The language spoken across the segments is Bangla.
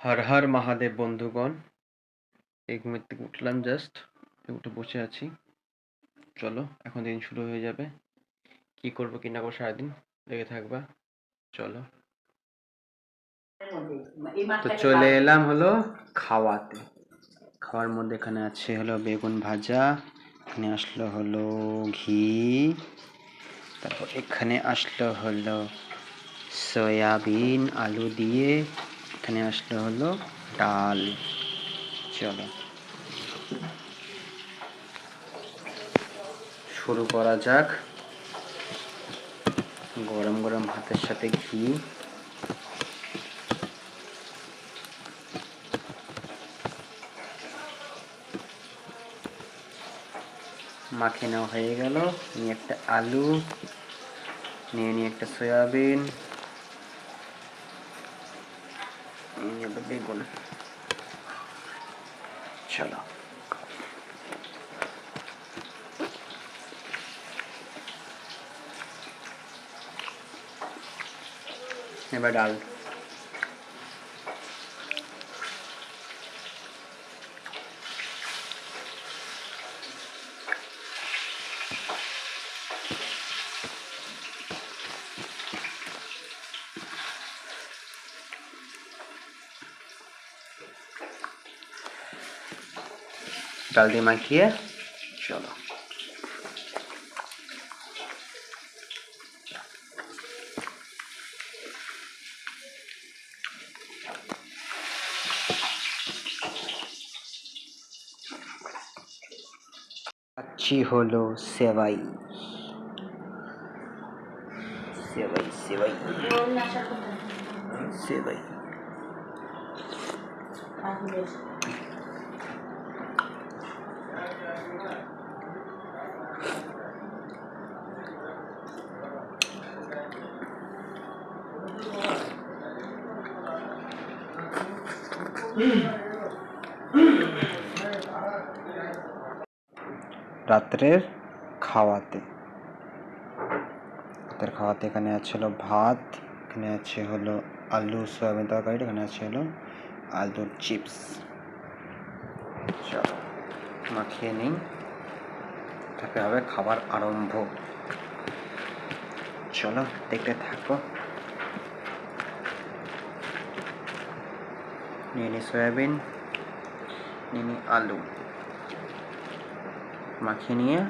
হর হর মহাদেব বন্ধুগণ, এই ঘুমের থেকে উঠলাম জাস্ট, উঠে বসে আছি। চলো এখন দিন শুরু হয়ে যাবে। কি করবো কি না করবো সারাদিন লেগে থাকবা। চলো, তো চলে এলাম হলো খাওয়াতে। খাওয়ার মধ্যে এখানে আছে হলো বেগুন ভাজা, এখানে আসলো হলো ঘি, তারপর এখানে আসলো হলো সয়াবিন আলু দিয়ে, এখানে আসলো হলো ডাল। চলো শুরু করা যাক। গরম গরম ভাতের সাথে ঘি, মাখে নেওয়া হয়ে গেল। নিয়ে একটা আলু নিয়ে একটা সয়াবিন, নিয়ে বেগুন। চলো এবার ডাল। ডাল দিয়ে মাখিয়ে চলো খাচ্ছি হলো সেবাই। সেবাই সেবাই সেবাই। রাত্রের খাওয়াতে এখানে আছে হলো ভাত, এখানে আছে হলো আলু সয়াবিন তরকারি, এখানে আছে হলো আলুর চিপস। চলো মাখিয়ে নিই, তারপরে হবে খাবার আরম্ভ। চলো দেখতে থাকো। নিয়ে নিই সয়াবিন, নিয়ে নিই আলু, মাখিয়ে নিয়ে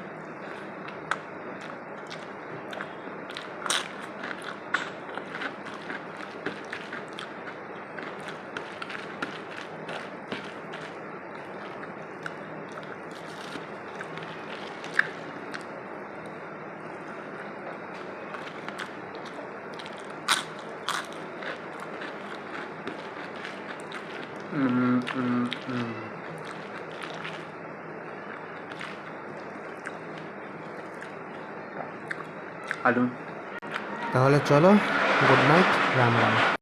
আলু। তাহলে চলো, গুড নাইট, রাম রাম।